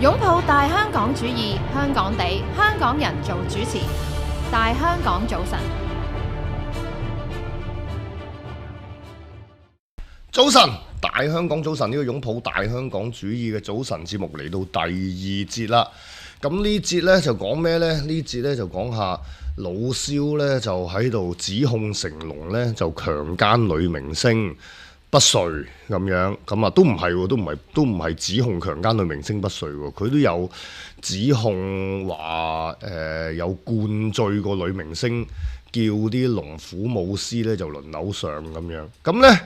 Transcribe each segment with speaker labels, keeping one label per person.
Speaker 1: 擁抱大香港主義，香港地，香港人做主持。大香港早晨，
Speaker 2: 早晨，大香港早晨，呢個擁抱大香港主義嘅早晨節目嚟到第二節啦。咁呢節呢就講咩呢？呢節呢就講下老蕭呢就喺度指控成龍呢就強姦女明星不遂咁樣，咁啊都唔係喎，都唔係指控強姦女明星不遂喎，佢都有指控話有灌醉個女明星，叫啲龍虎武師呢就輪流上咁樣，咁呢。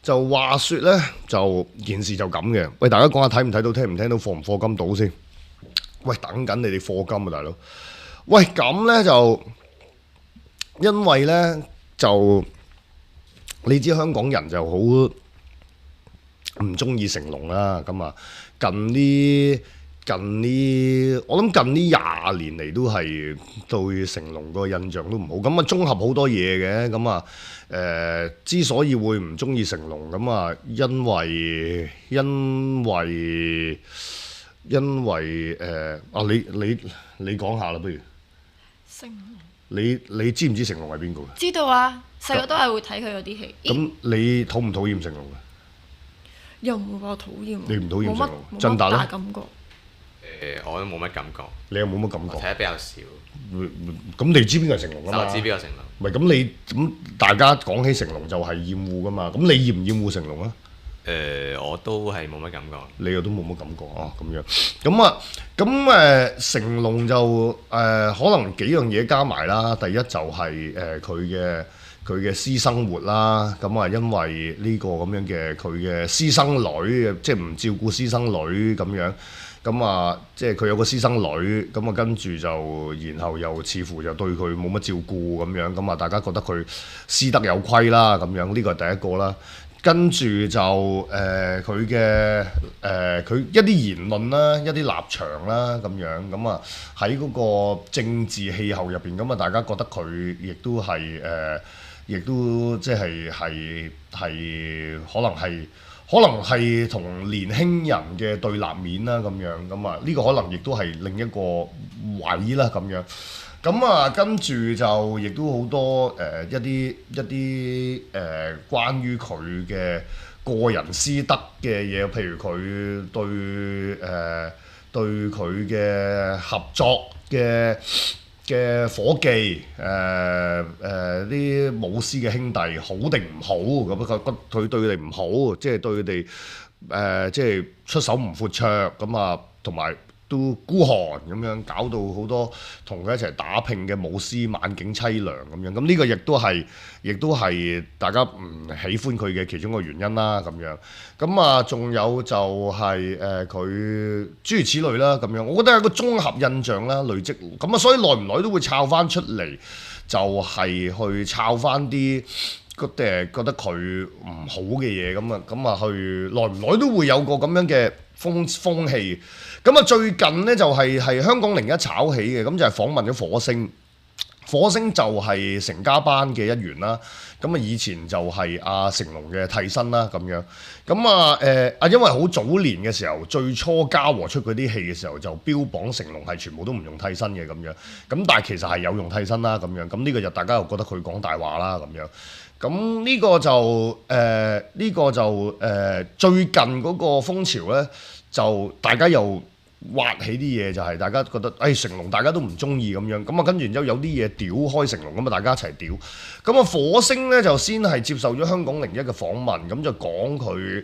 Speaker 2: 就話說呢，就件事就咁嘅。喂，大家講下睇唔睇到、聽唔聽到、課唔課金到先？喂，等緊你哋課金啊，大佬。喂，咁呢就因為呢，就你知香港人就好唔中意成龍啦。咁啊，近呢，我諗近呢20年嚟都係對成龍個印象都唔好。咁啊，綜合好多嘢嘅。咁啊。之所以會唔中意成龍咁啊，因為你講下啦，不如
Speaker 3: 成龍，
Speaker 2: 你知唔知成龍係邊個？
Speaker 3: 知道啊，細個都係會睇佢嗰啲戲。
Speaker 2: 咁你討唔討厭成龍嘅？
Speaker 3: 又唔會話討厭。
Speaker 2: 你唔討厭成龍？
Speaker 3: 冇
Speaker 2: 振達咧？
Speaker 3: 乜大感覺。
Speaker 4: 我都冇乜感覺。
Speaker 2: 你又冇乜感覺？
Speaker 4: 睇得比較少。
Speaker 2: 咁你知邊個係成龍啊嘛？
Speaker 4: 我知邊個成龍。
Speaker 2: 唔係咁大家講起成龍就係厭惡噶嘛？咁你厭唔厭惡成龍啊？
Speaker 4: 我都係冇乜感覺。
Speaker 2: 你又都冇乜感覺啊？咁樣成龍就可能幾樣嘢加埋啦。第一就係佢嘅私生活啦。咁啊，因為呢個咁樣嘅佢嘅私生女，即係唔照顧私生女咁樣。咁啊，即係佢有個私生女，咁啊跟住就，然後又似乎就對佢冇乜照顧咁樣，咁啊大家覺得佢私德有虧啦，咁樣呢個係第一個啦。跟住就佢嘅佢一啲言論啦，一啲立場啦，咁樣咁啊喺嗰個政治氣候入邊，咁啊大家覺得佢亦都係亦都即係可能係同年輕人嘅對立面啦，咁樣咁啊，呢個可能亦都係另一個位啦，咁樣咁啊，跟住就亦都好多一啲關於佢嘅個人私德嘅嘢，譬如佢對佢嘅合作嘅夥計啲武師嘅兄弟好定唔好咁？佢對佢哋唔好，即係對佢哋即係出手唔闊綽咁啊，同埋都孤寒咁樣，搞到好多同佢一齊打拼嘅武師晚景凄涼咁樣。咁呢個亦都係大家唔喜歡佢嘅其中一個原因啦。咁樣咁啊，仲有就係佢諸如此類啦。咁樣我覺得係個綜合印象啦，累積咁啊，所以耐唔耐都會抄翻出嚟，就係去抄翻啲覺得佢唔好嘅嘢咁啊，去耐唔耐都會有個咁樣嘅風氣。咁啊，最近呢，就係香港01炒起嘅，咁就係訪問咗火星。火星就係成家班嘅一員啦。咁啊，以前就係阿成龍嘅替身啦，咁樣。咁啊因為好早年嘅時候，最初嘉禾出嗰啲戲嘅時候，就標榜成龍係全部都唔用替身嘅咁樣。咁但係其實係有用替身啦，咁樣。咁呢個就大家又覺得佢講大話啦，咁樣。咁呢個就最近嗰個風潮呢，就大家又挖起啲嘢，就係大家覺得成龍大家都唔中意咁樣，咁啊跟住然之後有啲嘢屌開成龍，咁啊大家一齊屌。咁啊火星呢，就先係接受咗香港01嘅訪問，咁就講佢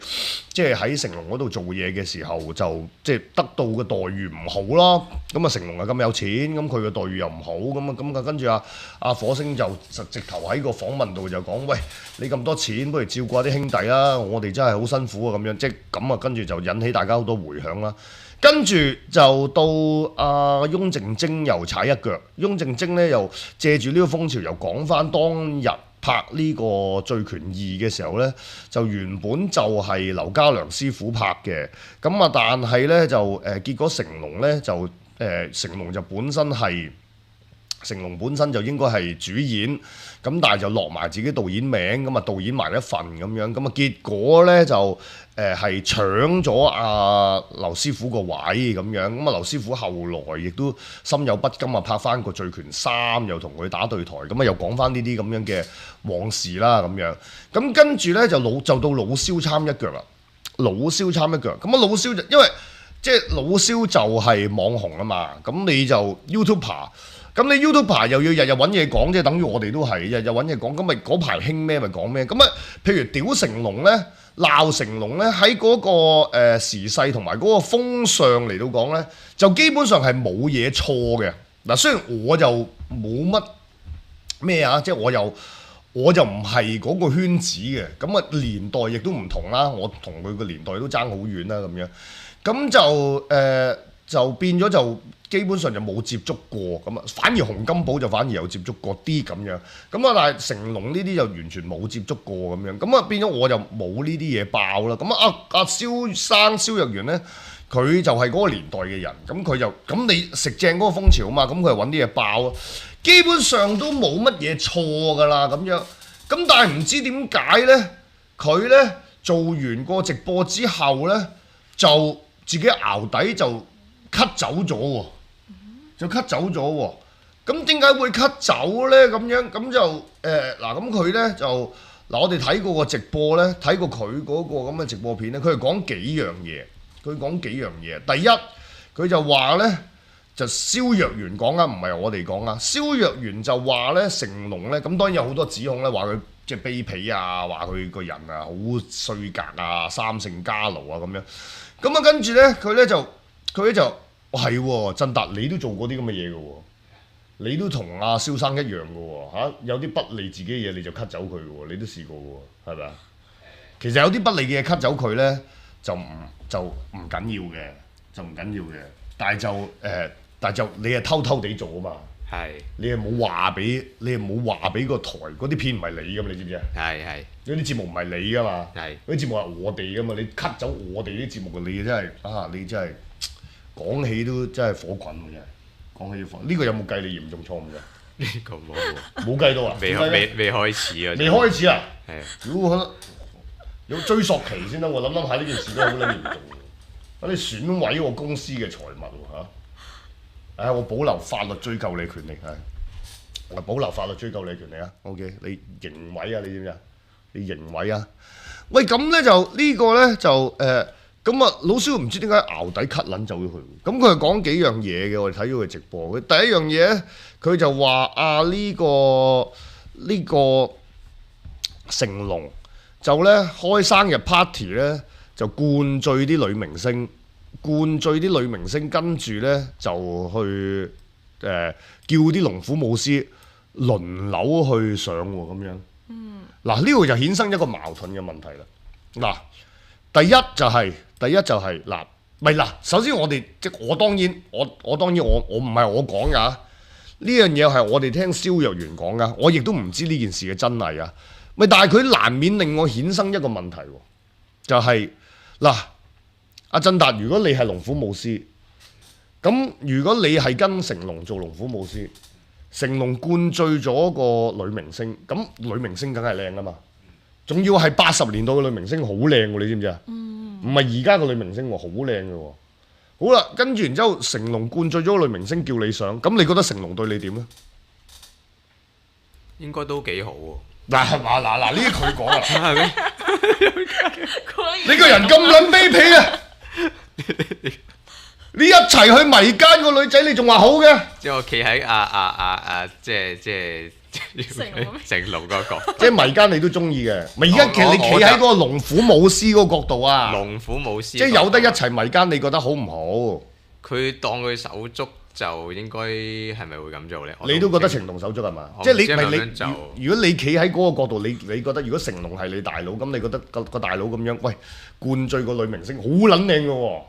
Speaker 2: 即係喺成龍嗰度做嘢嘅時候，就即係得到嘅待遇唔好啦。咁啊成龍係咁有錢，咁佢嘅待遇又唔好，咁啊跟住阿火星就直頭喺個訪問度就講：喂，你咁多錢，不如照顧下啲兄弟啦，我哋真係好辛苦啊咁樣，即係咁啊，跟住就引起大家好多迴響啦。跟住就到翁靜晶又踩一腳，翁靜晶咧又借住呢個風潮，又講翻當日拍呢個《醉拳2》嘅時候咧，就原本就係劉家良師傅拍嘅，咁啊但係咧就結果成龍咧就成龍就本身係成龍本身就應該係主演，咁但係就落埋自己導演名，咁啊導演埋一份咁樣，咁啊結果呢就係搶咗阿劉師傅個位咁樣，咁啊劉師傅後來亦都心有不甘啊，拍翻個《醉拳3》又同佢打對台，咁啊又講翻呢啲咁樣嘅往事啦咁樣，咁跟住呢，就到老蕭參一腳啦，老蕭參一腳，咁啊老蕭就因為即係老蕭就係網紅啊嘛，咁你就 YouTuber。咁你 YouTuber 又要日日揾嘢講，即係等於我哋都係日日揾嘢講，咁咪嗰排興咩咪講咩。咁啊，譬如屌成龍咧、鬧成龍咧，喺嗰個時勢同埋嗰個風尚嚟到講咧，就基本上係冇嘢錯嘅。嗱，雖然我就冇乜咩啊，即係我就唔係嗰個圈子嘅，咁啊年代亦都唔同啦，我同佢個年代都爭好遠啦咁樣，咁就變咗就。基本上就冇接觸過咁啊，反而洪金寶就反而有接觸過啲咁樣，咁啊但係成龍呢啲就完全冇接觸過咁樣，咁啊變咗我就冇呢啲嘢爆啦。咁阿蕭若元咧，佢就係嗰個年代嘅人，咁佢就咁你食正嗰個風潮啊嘛，咁佢就揾啲嘢爆啊，基本上都冇乜嘢錯㗎啦咁樣，咁但係唔知點解咧，佢咧做完個直播之後咧，就自己淆底就 cut 走咗喎。就 cut 走咗喎，咁點解會 cut 走咧？咁樣咁就嗱，咁佢咧就嗱，我哋睇過個直播咧，睇過佢嗰個咁嘅直播片咧，佢係講幾樣嘢。第一，佢就話咧，就蕭若元講啊，唔係我哋講啊。蕭若元就話咧，成龍咧，咁當然有好多指控咧，話佢即係卑鄙啊，話佢個人啊好衰格啊，三姓家奴啊咁樣。咁啊，跟住咧，佢咧就係喎，振達你都做過啲咁嘅嘢嘅喎，你都同阿蕭生一樣嘅喎嚇，有啲不利自己嘅嘢你就 cut 走佢嘅喎，你都試過嘅喎，係咪啊？其實有啲不利嘅嘢 cut 走佢咧，就唔緊要嘅，但係就你係偷偷地做啊嘛，
Speaker 4: 係
Speaker 2: 你係冇話俾個台嗰啲片唔係你嘅嘛，你知唔知啊？
Speaker 4: 係
Speaker 2: 嗰啲節目唔係你嘅嘛，
Speaker 4: 係
Speaker 2: 嗰啲節目係我哋嘅嘛，你 cut 走我哋啲節目你真係講起都真係火滾嘅真係，講起火呢個有冇計你嚴重錯誤㗎？
Speaker 4: 呢個冇喎，
Speaker 2: 冇計到啊？
Speaker 4: 未開始啊，
Speaker 2: 未開始啊？
Speaker 4: 係
Speaker 2: 如果可能有追溯期先得，我諗下呢件事都好撚嚴重嘅，你損毀我公司嘅財物喎嚇！我保留法律追究你權利係，我保留法律追究你權利啊 ！OK， 你刑毀啊？你知唔知啊？你刑毀啊？喂，咁咧就呢個咧就咁啊，老蕭唔知點解淆底 cut 撚走咗佢。咁佢係講幾樣嘢嘅，我哋睇咗佢直播。佢第一樣嘢咧，佢就話呢個成龍就咧開生日 party 咧，就灌醉啲女明星，跟住咧就去叫啲龍虎武師輪流去上喎咁樣。嗱呢度就衍生一個矛盾嘅問題啦。嗱。第一就係嗱，唔係嗱，首先我哋即係我當然我唔係我講㗎，呢樣嘢係我哋聽蕭若元講㗎，我亦都唔知呢件事嘅真偽啊。咪但係佢難免令我衍生一個問題喎，就係嗱，阿振達，如果你係龍虎武師，咁如果你係跟成龍做龍虎武師，成龍灌醉咗個女明星，咁女明星梗係靚㗎嘛。仲要係80年代嘅女明星好靚喎，你知唔知啊？唔係而家嘅女明星喎，好靚嘅喎。好啦，跟住然之後，成龍灌醉咗個女明星叫你上，咁你覺得成龍對你點咧？
Speaker 4: 應該都幾好喎。
Speaker 2: 嗱係嘛，嗱呢啲佢講啊，
Speaker 4: 係咩？
Speaker 2: 你個人咁撚卑鄙嘅，你一齊去迷姦個女仔，你仲話好嘅？
Speaker 4: 即係我企喺即係成龍嗰個，
Speaker 2: 即係迷姦你都中意嘅。咪而家其實你企喺嗰個龍虎武師嗰個角度啊，
Speaker 4: 龍虎武師，
Speaker 2: 即係有得一齊迷姦，你覺得好唔好？
Speaker 4: 佢當佢手足就應該係咪會咁做咧？
Speaker 2: 你都覺得情同手足係嘛？即係你如果你企喺嗰個角度，你覺得如果成龍係你大佬，咁你覺得個大佬咁樣，喂灌醉個女明星好撚靚嘅喎，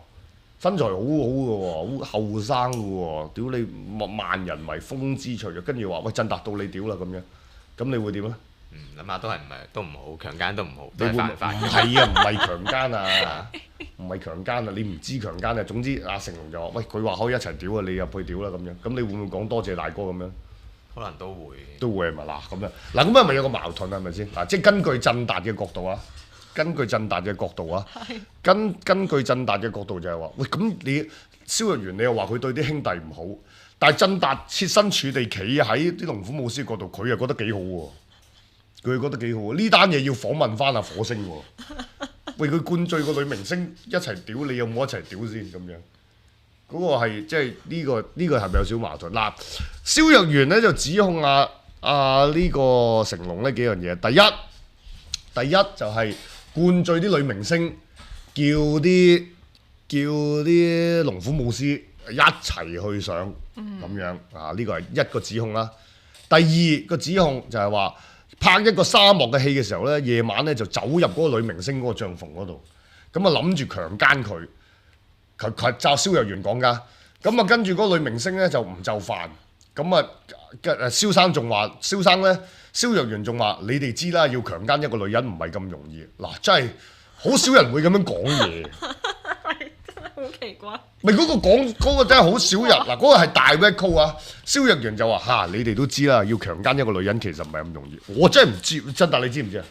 Speaker 2: 身材好好嘅喎，好後生嘅喎，屌你萬人迷風姿卓若，跟住話喂振達到你屌啦咁樣，咁你會點咧？
Speaker 4: 諗下都唔好，強姦都唔好，
Speaker 2: 你會
Speaker 4: 犯法。
Speaker 2: 唔係啊？唔係強姦啊！唔係強姦啊！你唔知強姦啊！總之阿成龍就話喂，佢話可以一齊屌啊，你入去屌啦咁樣，咁你會唔會講多謝大哥咁樣？
Speaker 4: 可能都會。
Speaker 2: 都會係咪嗱咁樣？嗱咁係咪有個矛盾係咪先？嗱，即係根據振達嘅角度啊，根據振達嘅角度啊，根據振達嘅角度就係話，喂咁你蕭若元你又話佢對啲兄弟唔好，但係振達設身處地企喺啲龍虎武師角度，佢又覺得幾好喎，佢又覺得幾好喎。呢單嘢要訪問翻阿火星喎，喂佢灌醉個女明星一齊屌，你有冇一齊屌先咁樣？嗰個係即係呢個係咪有少矛盾？嗱，蕭若元咧就指控呢個成龍呢幾樣嘢。第一就係灌醉啲女明星，叫啲龍虎武師一齊去上咁樣啊！呢個係一個指控啦。第二個指控就係話拍一個沙漠嘅戲嘅時候咧，夜晚咧就走入嗰個女明星嗰個帳篷嗰度，咁啊諗住強姦佢。佢照蕭若元講㗎，咁啊跟住嗰個女明星咧就唔就範，咁啊蕭生仲話，蕭若元仲話：你哋知啦，要強姦一個女人唔係咁容易。嗱，真係好少人會咁樣講嘢。
Speaker 3: 真係好奇怪。
Speaker 2: 咪嗰個講嗰個真係好少人嗱，嗰個係大 red call 啊！蕭若元就話：你哋都知啦，要強姦一個女人其實唔係咁容易。我真係唔知，真但你知唔知啊？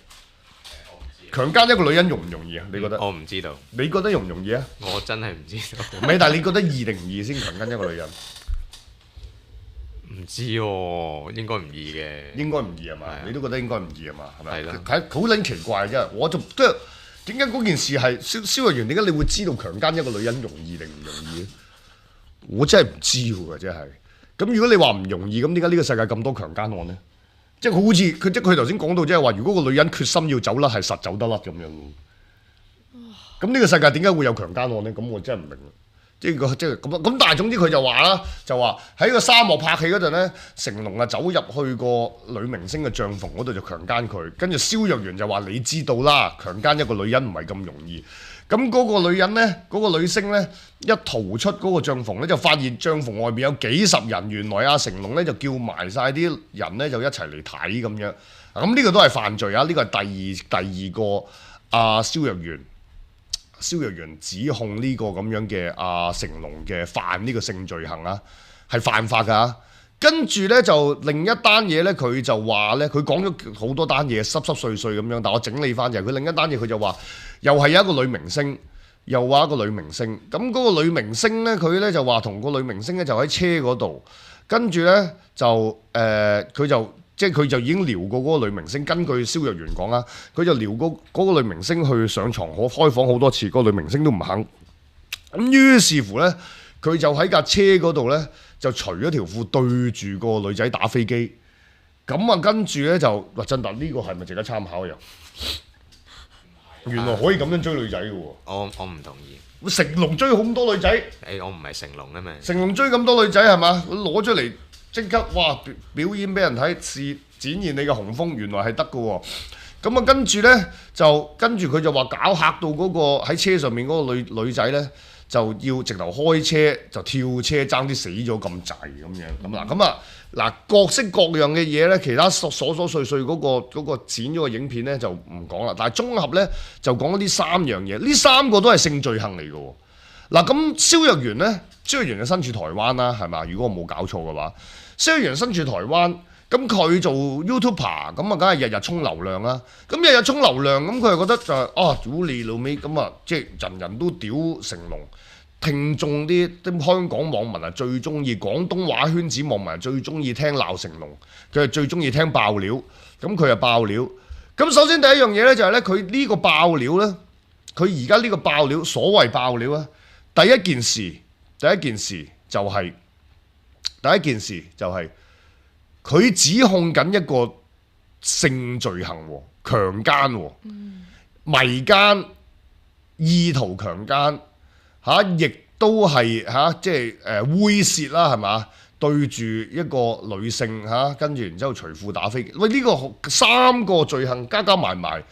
Speaker 2: 強姦一個女人容唔容易啊？你覺得？
Speaker 4: 我唔知道。
Speaker 2: 你覺得容唔容易啊？
Speaker 4: 我真係唔知道。
Speaker 2: 唔係，但係你覺得易定唔易先強姦一個女人？
Speaker 4: 唔知喎，應該唔易嘅。
Speaker 2: 應該唔易係嘛？
Speaker 4: 係啊
Speaker 2: 你都覺得應該唔易係嘛？係咪？
Speaker 4: 係啦
Speaker 2: 係好撚奇怪啫！我就即係點解嗰件事係蕭若元？點解你會知道強姦一個女人容易定唔容易咧？我真係唔知喎，真係。咁如果你話唔容易，咁點解呢個世界咁多強姦案呢？即係好似佢頭先講到，即係話如果個女人決心要走甩，係實走得甩咁樣。咁呢個世界點解會有強姦案呢？咁我真係唔明。即係咁，但係總之佢就話啦，就話喺個沙漠拍戲嗰陣咧，成龍啊走入去個女明星嘅帳篷嗰度就強姦佢，跟住蕭若元就話你知道啦，強姦一個女人唔係咁容易。咁嗰個女人咧，嗰個女星咧一逃出嗰個帳篷咧，就發現帳篷外面有幾十人，原來阿成龍咧就叫埋晒啲人咧就一齊嚟睇咁樣。咁呢個都係犯罪啊！呢個係第二個蕭若元指控呢個咁樣嘅成龍嘅犯呢個性罪行啊，係犯法㗎。跟住咧就另一單嘢咧，佢就話咧，佢講咗好多單嘢濕濕碎碎咁樣，但我整理翻就係佢另一單嘢，佢就話又係有一個女明星，又話一個女明星。咁嗰個女明星咧，佢咧就話同個女明星咧就喺車嗰度，跟住咧就佢就。即係佢就已經撩過嗰個女明星，根據蕭若元講啦，佢就撩過嗰個女明星去上床開房好多次，嗰個女明星都唔肯。咁於是乎咧，佢就喺架車嗰度咧，就除咗條褲對住個女仔打飛機。咁啊，跟住咧就話振達呢個係咪值得參考又？原來可以咁樣追女仔嘅喎。
Speaker 4: 我唔同意。
Speaker 2: 成龍追好多女仔。
Speaker 4: 我唔係成龍啊嘛。
Speaker 2: 成龍追咁多女仔係嘛？攞出嚟。即刻哇表演俾人睇，展現你嘅雄風，原來係得嘅喎。咁啊跟住呢，跟住佢就話搞嚇到嗰個喺車上面嗰個女仔呢，就要直頭開車就跳車爭啲死咗咁滯咁樣。咁各式各樣嘅嘢呢，其他瑣碎碎嗰個剪咗個影片呢，就唔講啦。但係綜合呢，就講呢三樣嘢，呢三個都係性罪行嚟嘅喎。咁蕭若元呢？蕭若元就身處台灣啦，係嘛？如果我冇搞錯嘅話，蕭若元身處台灣，咁佢做 YouTuber， 咁啊，梗係日日衝流量啦。咁日日衝流量，咁佢又覺得就係屌你老味，咁啊，即係人人都屌成龍，聽眾啲香港網民啊最中意，廣東話圈子網民最中意聽鬧成龍，佢係最中意聽爆料，咁佢就爆料。咁首先第一樣嘢咧就係咧，佢呢個爆料咧，佢而家呢個爆料，所謂爆料啊，第一件事就係佢指控緊一個性罪行喎，強姦、迷姦、意圖強姦亦都係即係猥褻啦，係嘛？對住一個女性跟住然之後除褲打飛機，喂呢個三個罪行加埋埋。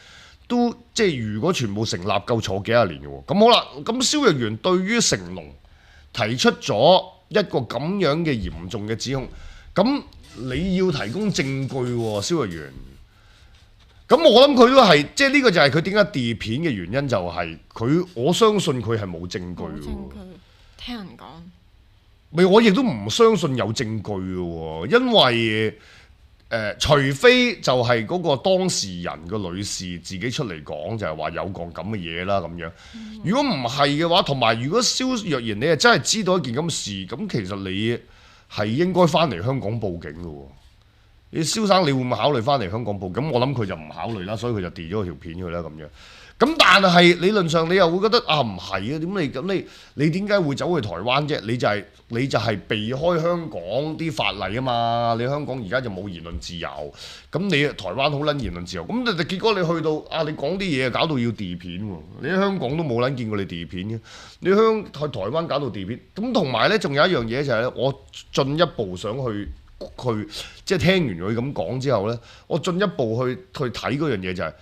Speaker 2: 都即係如果全部成立，夠坐幾廿年嘅喎。咁好啦，咁蕭若元對於成龍提出咗一個咁樣嘅嚴重嘅指控，咁你要提供證據喎，蕭若元。咁我諗佢都係，即係呢個就係佢點解跌片嘅原因，就係我相信佢係冇證據喎。
Speaker 3: 冇證據，聽人講。
Speaker 2: 我亦都唔相信有證據嘅喎，因為除非就係嗰個當事人個女士自己出嚟講，就係話有個咁嘅嘢啦咁樣。如果唔係嘅話，同埋如果蕭若元你係真係知道一件咁嘅事，咁其實你係應該翻嚟香港報警嘅喎。你蕭生，你會唔會考慮翻嚟香港報警？我諗佢就唔考慮啦，所以佢就 delete 咗條片佢啦咁樣。咁但係理論上你又會覺得啊唔係啊，你點解會走去台灣啫？你就係避開香港啲法例啊嘛！你香港而家就冇言論自由，咁你台灣好撚言論自由，咁結果你去到啊，你講啲嘢搞到要 delete 片喎！你喺香港都冇撚見過你 delete 片嘅，你去台灣搞到 delete 片，咁同埋咧仲有一樣嘢就係咧，我進一步想去即係聽完佢咁講之後咧，我進一步去睇嗰樣嘢就係，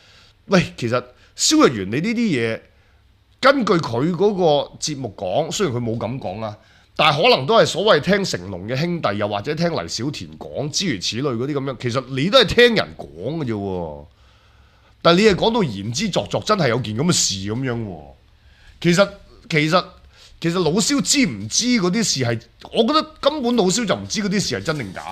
Speaker 2: 喂，其實蕭若元你呢啲嘢，根據佢嗰個節目講，雖然佢冇咁講啊，但係可能都係所謂聽成龍嘅兄弟，又或者聽黎小田講諸如此類嗰啲咁樣，其實你都係聽人講嘅啫喎。但係你係講到言之鑿鑿，真係有件咁嘅事咁樣喎。其實老蕭知唔知嗰啲事係？我覺得根本老蕭就唔知嗰啲事係真定假。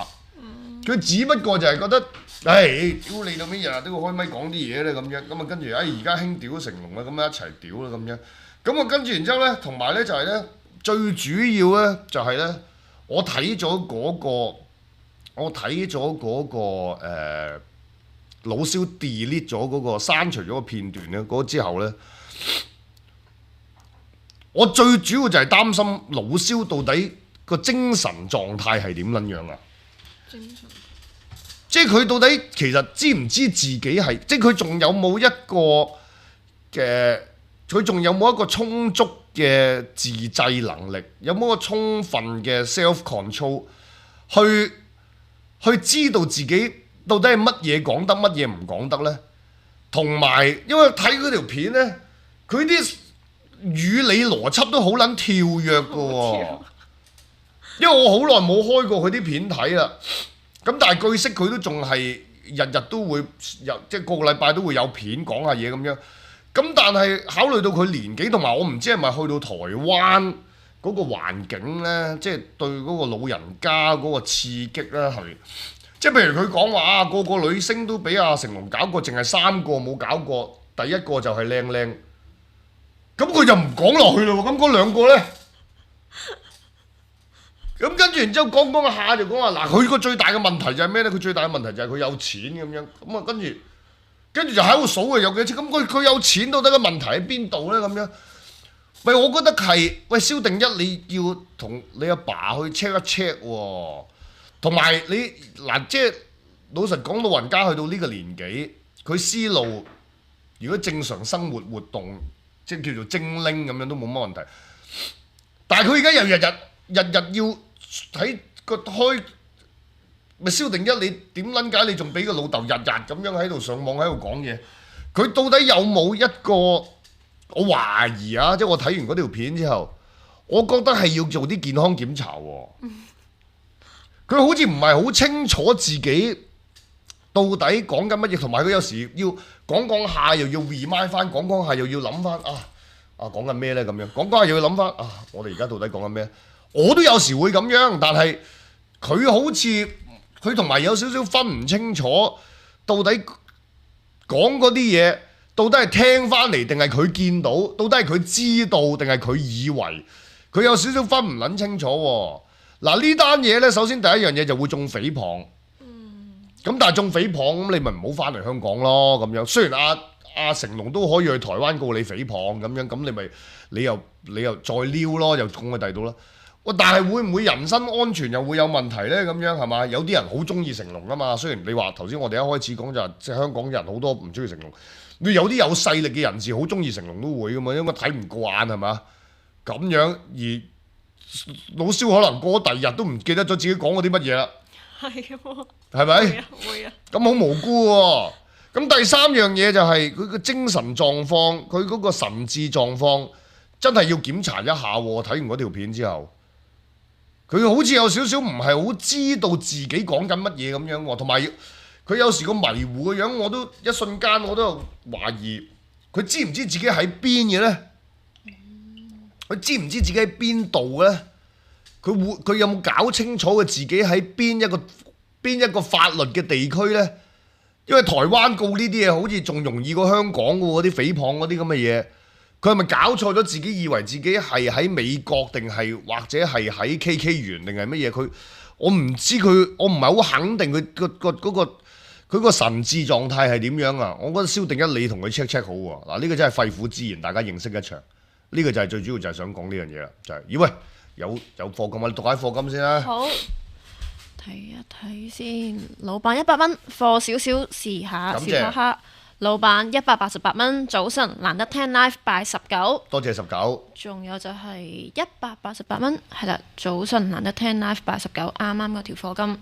Speaker 2: 佢只不過就係覺得，屌你到尾日日都要開咪講啲嘢咧咁樣，咁啊跟住而家興屌成龍啦，咁啊一齊屌啦咁樣，咁啊跟住然之後咧，同埋咧就係咧，最主要咧就係咧，我睇咗嗰個老蕭 delete 咗嗰個刪除咗個片段咧，嗰之後咧，我最主要就係擔心老蕭到底個精神狀態係點撚樣啊？即係佢到底其實知唔知自己係，即係佢仲有冇一個嘅，佢仲有冇一個充足嘅自制能力，有冇一個充分嘅 self control 去知道自己到底係乜嘢講得，乜嘢唔講得呢？同埋因為睇嗰條片呢，佢啲語理邏輯都好撚跳躍㗎喎，因為我好耐冇開過佢啲片睇啦。咁但係據悉佢都仲係日日都會即係個個禮拜都會有片講下嘢咁樣。咁但係考慮到佢年紀同埋我唔知係咪去到台灣嗰個環境呢，即係對嗰個老人家嗰個刺激呢，係即係譬如佢講話啊，個個女星都俾阿成龍搞過，淨係3個冇搞過，第一個就係靚靚。咁佢就唔講落去咯喎，咁嗰2個呢？咁跟住然之後講下就講話嗱，佢個最大嘅問題就係咩咧？佢最大嘅問題就係佢有錢咁樣，咁啊跟住就喺度數佢有幾多錢，咁佢有錢到底個問題喺邊度咧？咁樣，喂，我覺得係，喂，蕭定一你要同你阿爸去 check 一 check 喎，同埋你嗱，即係老實講，老人家去到呢個年紀，佢思路如果正常生活活動，即係叫做精靈咁樣都冇乜問題，但係佢而家又日日要喺個開咪蕭定一，你點撚解你仲俾個老豆日日咁樣喺度上網喺度講嘢？佢到底有冇一個？我懷疑啊，即係我睇完嗰條片之後，我覺得係要做啲健康檢查喎。佢好似唔係好清楚自己到底講緊乜嘢，同埋佢有時要講下又要 remind 翻，講下又要諗翻啊講緊咩呢？咁樣講下又要諗翻啊，我哋而家到底講緊咩？我都有時會咁樣，但係佢好似佢同埋有少少分唔清楚，到底講嗰啲嘢，到底係聽翻嚟定係佢見到，到底係佢知道定係佢以為，佢有少少分唔撚清楚喎。嗱，呢單嘢呢，首先第一樣嘢就會中誹謗。咁但係中誹謗咁，你咪唔好翻嚟香港咯咁樣。雖然阿成龍都可以去台灣告你誹謗咁樣，咁你又再撩咯，又控去第度啦。但係會唔會人身安全又會有問題呢？咁樣係嘛？有啲人好中意成龍啊嘛。雖然你話頭先我哋一開始講就係即係香港人好多唔中意成龍，有啲有勢力嘅人士好中意成龍都會噶嘛，因為睇唔過眼係嘛？咁樣而老蕭可能過咗第二日都唔記得咗自己講過啲乜嘢啦。
Speaker 3: 係喎，
Speaker 2: 係咪？
Speaker 3: 會啊。咁
Speaker 2: 好無辜喎。咁第三樣嘢就係佢個精神狀況，佢嗰個神智狀況真係要檢查一下喎。睇完嗰條片之後。佢好似有少少唔係好知道自己講緊乜嘢咁樣喎，同埋佢有時個迷糊嘅樣，我都一瞬間我都懷疑佢知唔知自己喺邊嘅呢？佢知唔知自己喺邊度呢？佢有冇搞清楚佢自己喺邊一個法律嘅地區呢？因為台灣告呢啲嘢好似仲容易過香港嘅喎，啲誹謗嗰啲咁嘅嘢，佢係咪搞錯咗自己，以為自己係喺美國定係或者係喺 KK 園定係乜嘢？我唔知佢，我唔係好肯定佢個神智狀態係點樣啊？我覺得蕭定一你同佢 check 好喎。嗱，呢個真係肺腑之言，大家認識一場。呢個就係最主要就係想講呢樣嘢啦，就係咦喂，有課金啊，你讀下課金先啦。
Speaker 3: 好，睇一睇先。老闆100蚊，課少少試下，
Speaker 2: 感謝
Speaker 3: 笑哈哈。老闆188蚊，早晨難得聽 live 拜19。
Speaker 2: 多謝19。
Speaker 3: 仲有就係188蚊，係啦，早晨難得聽 live 拜19，啱啱嗰條課金。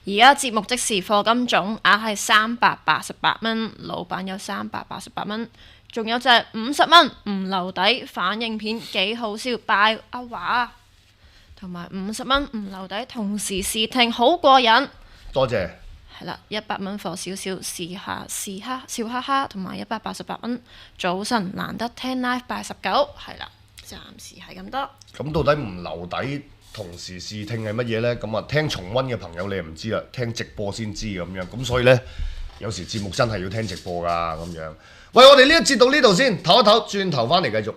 Speaker 3: 而家節目即時課金總額係388蚊，老闆有388蚊。仲有隻50蚊唔留底反應片幾好笑，拜阿華。同埋50蚊唔留底同時試聽好過癮。
Speaker 2: 多謝。
Speaker 3: 係啦，100蚊課少少試下笑哈哈，同埋188蚊早晨難得聽 live 拜19，係啦，暫時係咁多。
Speaker 2: 咁到底唔留底同時試聽係乜嘢呢？咁啊，聽重溫嘅朋友你又唔知啦，聽直播先知咁樣。咁所以呢，有時節目真係要聽直播㗎咁樣。喂，我哋呢一節到呢度先，唞一唞，轉頭翻嚟繼續。